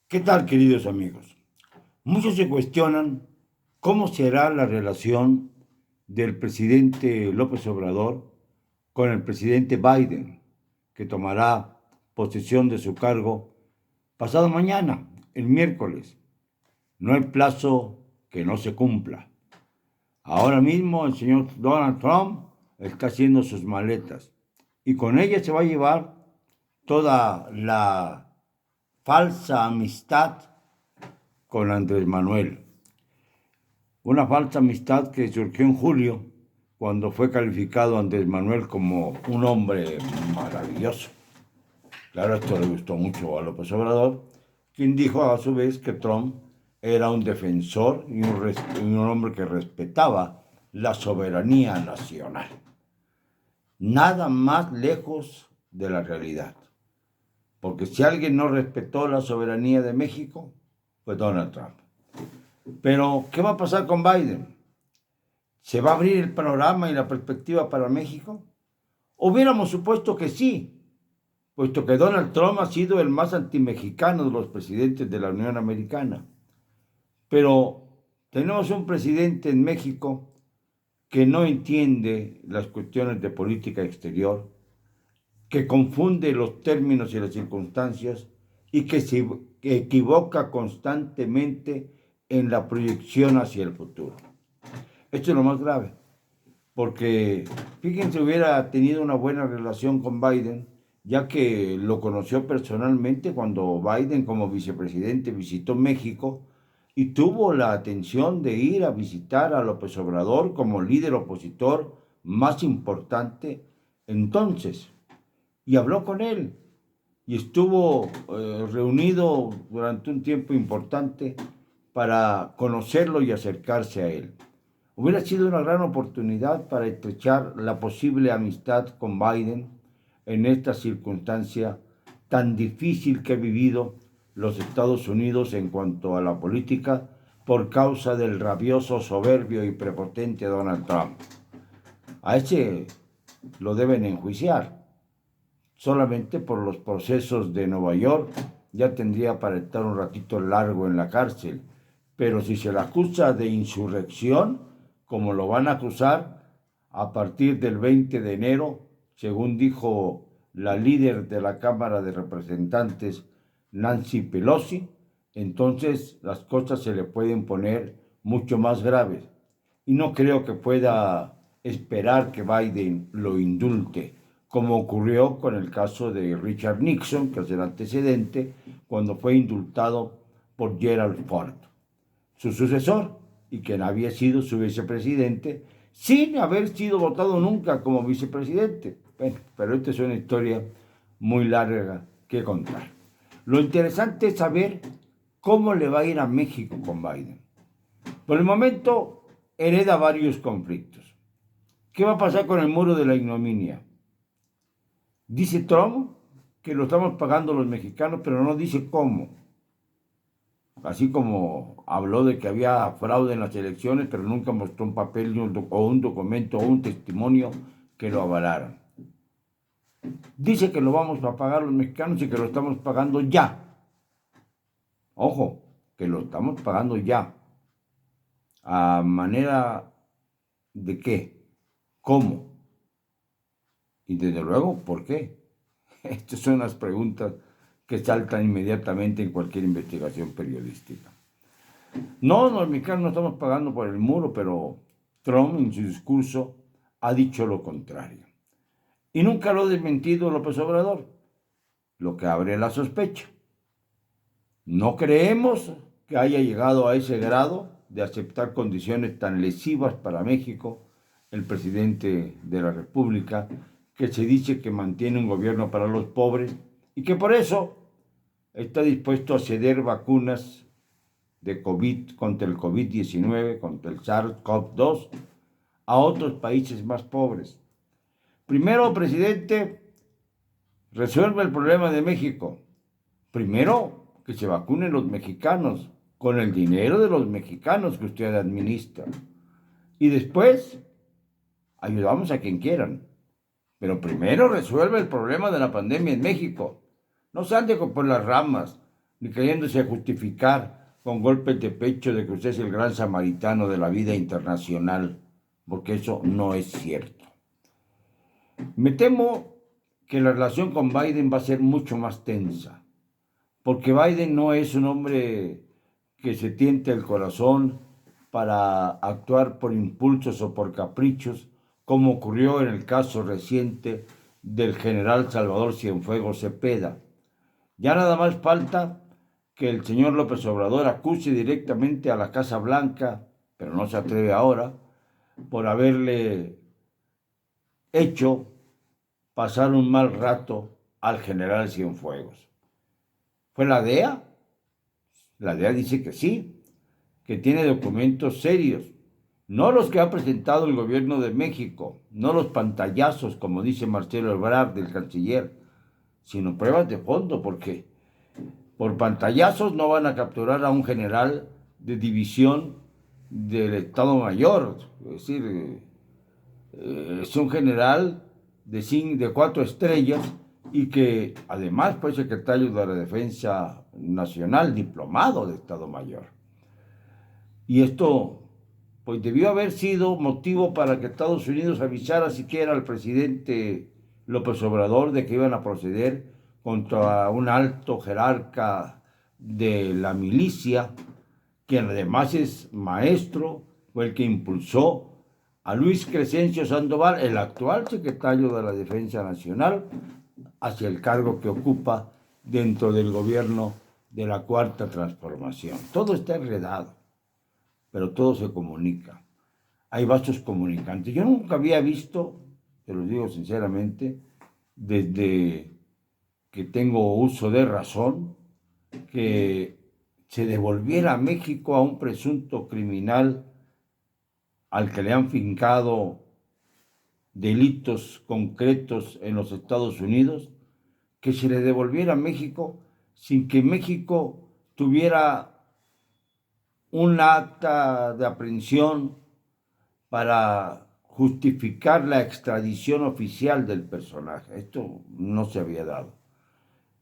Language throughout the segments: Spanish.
¿Qué tal, queridos amigos? Muchos se cuestionan cómo será la relación del presidente López Obrador con el presidente Biden, que tomará posesión de su cargo pasado mañana, el miércoles. No hay plazo que no se cumpla. Ahora mismo el señor Donald Trump está haciendo sus maletas y con ellas se va a llevar toda la falsa amistad con Andrés Manuel. Una falsa amistad que surgió en julio, cuando fue calificado Andrés Manuel como un hombre maravilloso. Claro, esto le gustó mucho a López Obrador, quien dijo a su vez que Trump era un defensor y un hombre que respetaba la soberanía nacional. Nada más lejos de la realidad. Porque si alguien no respetó la soberanía de México, fue Donald Trump. Pero, ¿qué va a pasar con Biden? ¿Se va a abrir el panorama y la perspectiva para México? Hubiéramos supuesto que sí, puesto que Donald Trump ha sido el más antimexicano de los presidentes de la Unión Americana. Pero tenemos un presidente en México que no entiende las cuestiones de política exterior, que confunde los términos y las circunstancias y que se equivoca constantemente en la proyección hacia el futuro. Esto es lo más grave, porque fíjense, hubiera tenido una buena relación con Biden, ya que lo conoció personalmente cuando Biden como vicepresidente visitó México y tuvo la atención de ir a visitar a López Obrador como líder opositor más importante entonces, y habló con él y estuvo reunido durante un tiempo importante para conocerlo y acercarse a él. Hubiera sido una gran oportunidad para estrechar la posible amistad con Biden en esta circunstancia tan difícil que ha vivido los Estados Unidos en cuanto a la política por causa del rabioso, soberbio y prepotente Donald Trump. A ese lo deben enjuiciar. Solamente por los procesos de Nueva York ya tendría para estar un ratito largo en la cárcel. Pero si se le acusa de insurrección, como lo van a acusar a partir del 20 de enero, según dijo la líder de la Cámara de Representantes, Nancy Pelosi, entonces las cosas se le pueden poner mucho más graves. Y no creo que pueda esperar que Biden lo indulte, como ocurrió con el caso de Richard Nixon, que es el antecedente, cuando fue indultado por Gerald Ford, su sucesor, y quien había sido su vicepresidente, sin haber sido votado nunca como vicepresidente. Bueno, pero esta es una historia muy larga que contar. Lo interesante es saber cómo le va a ir a México con Biden. Por el momento, hereda varios conflictos. ¿Qué va a pasar con el muro de la ignominia? Dice Trump que lo estamos pagando los mexicanos, pero no dice cómo. Así como habló de que había fraude en las elecciones, pero nunca mostró un papel o un documento o un testimonio que lo avalaran. Dice que lo vamos a pagar los mexicanos y que lo estamos pagando ya. Ojo, que lo estamos pagando ya. ¿A manera de qué? ¿Cómo? Y desde luego, ¿por qué? Estas son las preguntas que saltan inmediatamente en cualquier investigación periodística. No, los mexicanos no estamos pagando por el muro, pero Trump en su discurso ha dicho lo contrario. Y nunca lo ha desmentido López Obrador, lo que abre la sospecha. No creemos que haya llegado a ese grado de aceptar condiciones tan lesivas para México el presidente de la República, que se dice que mantiene un gobierno para los pobres y que por eso está dispuesto a ceder vacunas de COVID contra el COVID-19, contra el SARS-CoV-2, a otros países más pobres. Primero, presidente, resuelve el problema de México. Primero, que se vacunen los mexicanos con el dinero de los mexicanos que usted administra. Y después, ayudamos a quien quieran. Pero primero resuelve el problema de la pandemia en México. No se ande por las ramas. ni queriéndose justificar con golpes de pecho de que usted es el gran samaritano de la vida internacional, porque eso no es cierto. Me temo que la relación con Biden va a ser mucho más tensa, porque Biden no es un hombre que se tiente el corazón para actuar por impulsos o por caprichos, como ocurrió en el caso reciente del general Salvador Cienfuegos Cepeda. Ya nada más falta que el señor López Obrador acuse directamente a la Casa Blanca, pero no se atreve ahora, por haberle hecho pasar un mal rato al general Cienfuegos. ¿Fue la DEA? La DEA dice que sí, que tiene documentos serios, no los que ha presentado el gobierno de México, no los pantallazos, como dice Marcelo Ebrard, del canciller, sino pruebas de fondo, porque por pantallazos no van a capturar a un general de división del Estado Mayor, es decir, es un general de 4 estrellas y que además fue secretario de la Defensa Nacional, diplomado de Estado Mayor. Y esto, pues debió haber sido motivo para que Estados Unidos avisara siquiera al presidente López Obrador de que iban a proceder contra un alto jerarca de la milicia, quien además es maestro, fue el que impulsó a Luis Crescencio Sandoval, el actual secretario de la Defensa Nacional, hacia el cargo que ocupa dentro del gobierno de la Cuarta Transformación. Todo está enredado, pero todo se comunica. Hay vasos comunicantes. Yo nunca había visto, te lo digo sinceramente, desde que tengo uso de razón, que se devolviera a México a un presunto criminal al que le han fincado delitos concretos en los Estados Unidos, que se le devolviera a México sin que México tuviera un acta de aprehensión para justificar la extradición oficial del personaje. Esto no se había dado.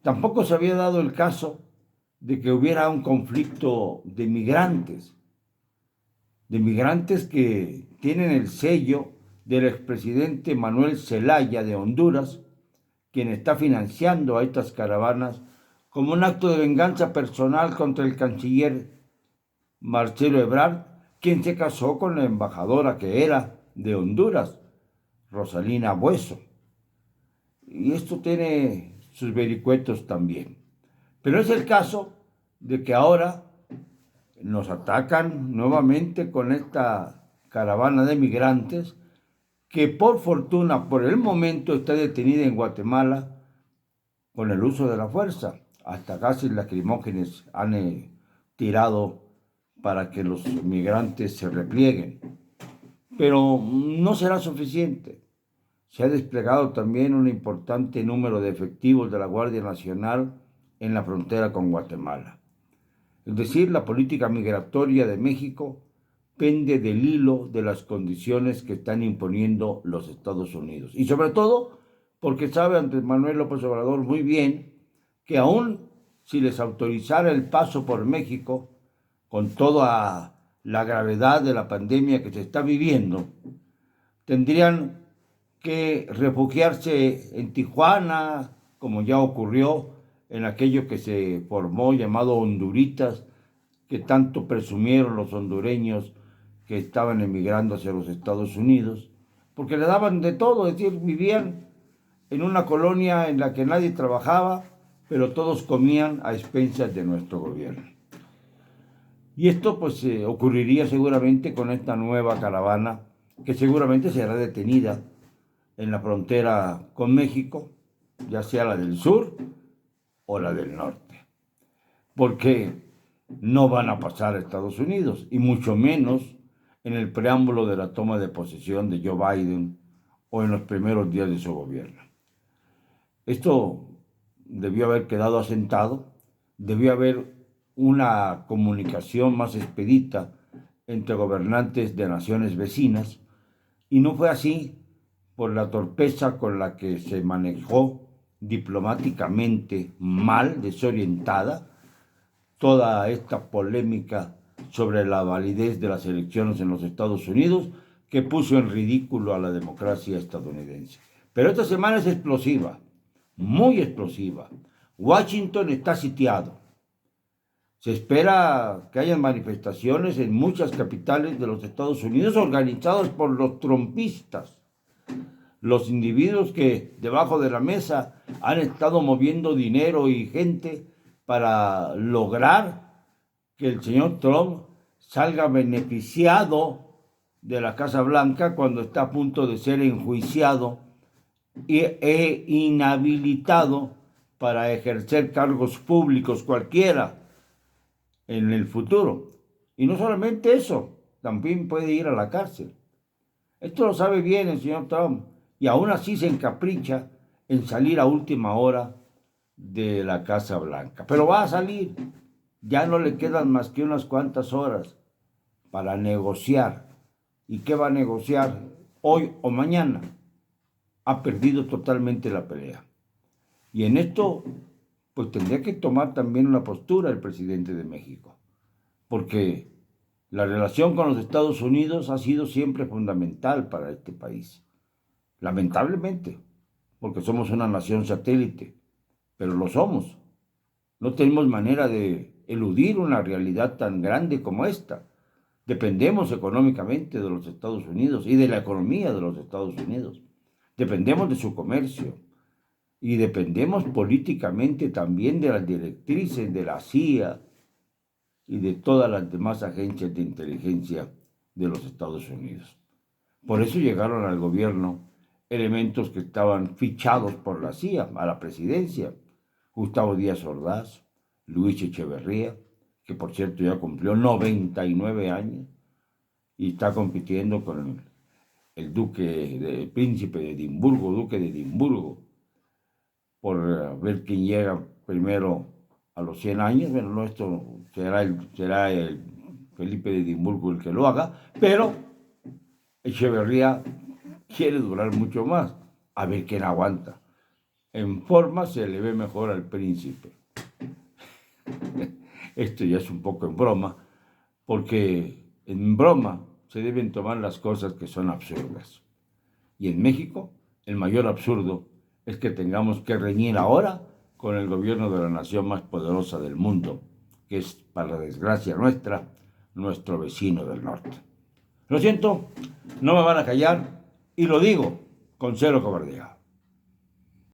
Tampoco se había dado el caso de que hubiera un conflicto de migrantes que tienen el sello del expresidente Manuel Zelaya de Honduras, quien está financiando a estas caravanas como un acto de venganza personal contra el canciller Marcelo Ebrard, quien se casó con la embajadora que era de Honduras, Rosalina Bueso. Y esto tiene sus vericuetos también. Pero es el caso de que ahora nos atacan nuevamente con esta caravana de migrantes que por fortuna, por el momento, está detenida en Guatemala con el uso de la fuerza. Hasta gases lacrimógenos han tirado para que los migrantes se replieguen. Pero no será suficiente. Se ha desplegado también un importante número de efectivos de la Guardia Nacional en la frontera con Guatemala. Es decir, la política migratoria de México pende del hilo de las condiciones que están imponiendo los Estados Unidos. Y sobre todo porque sabe Andrés Manuel López Obrador muy bien que aún si les autorizara el paso por México, con toda la gravedad de la pandemia que se está viviendo, tendrían que refugiarse en Tijuana, como ya ocurrió en aquello que se formó llamado Honduritas, que tanto presumieron los hondureños que estaban emigrando hacia los Estados Unidos, porque le daban de todo, es decir, vivían en una colonia en la que nadie trabajaba, pero todos comían a expensas de nuestro gobierno. Y esto pues ocurriría seguramente con esta nueva caravana, que seguramente será detenida en la frontera con México, ya sea la del sur o la del norte, porque no van a pasar a Estados Unidos, y mucho menos en el preámbulo de la toma de posesión de Joe Biden o en los primeros días de su gobierno. Esto debió haber quedado asentado, debió haber una comunicación más expedita entre gobernantes de naciones vecinas, y no fue así por la torpeza con la que se manejó diplomáticamente mal, desorientada, toda esta polémica sobre la validez de las elecciones en los Estados Unidos, que puso en ridículo a la democracia estadounidense. Pero esta semana es explosiva, muy explosiva. Washington está sitiado. Se espera que haya manifestaciones en muchas capitales de los Estados Unidos organizadas por los trumpistas, los individuos que debajo de la mesa han estado moviendo dinero y gente para lograr que el señor Trump salga beneficiado de la Casa Blanca cuando está a punto de ser enjuiciado e inhabilitado para ejercer cargos públicos cualquiera en el futuro. Y no solamente eso, también puede ir a la cárcel. Esto lo sabe bien el señor Trump y aún así se encapricha en salir a última hora de la Casa Blanca. Pero va a salir, ya no le quedan más que unas cuantas horas para negociar. ¿Y qué va a negociar hoy o mañana? Ha perdido totalmente la pelea. Y en esto, pues tendría que tomar también una postura el presidente de México, porque la relación con los Estados Unidos ha sido siempre fundamental para este país. Lamentablemente, porque somos una nación satélite, pero lo somos. No tenemos manera de eludir una realidad tan grande como esta. Dependemos económicamente de los Estados Unidos y de la economía de los Estados Unidos. Dependemos de su comercio y dependemos políticamente también de las directrices de la CIA y de todas las demás agencias de inteligencia de los Estados Unidos. Por eso llegaron al gobierno elementos que estaban fichados por la CIA a la presidencia. Gustavo Díaz Ordaz, Luis Echeverría, que por cierto ya cumplió 99 años y está compitiendo con el príncipe de Edimburgo, duque de Edimburgo, por ver quién llega primero a los 100 años. Bueno, no, esto será el Felipe de Edimburgo el que lo haga, pero Echeverría quiere durar mucho más, a ver quién aguanta. En forma se le ve mejor al príncipe. Esto ya es un poco en broma, porque en broma se deben tomar las cosas que son absurdas. Y en México, el mayor absurdo es que tengamos que reñir ahora con el gobierno de la nación más poderosa del mundo, que es, para desgracia nuestra, nuestro vecino del norte. Lo siento, no me van a callar y lo digo con cero cobardía.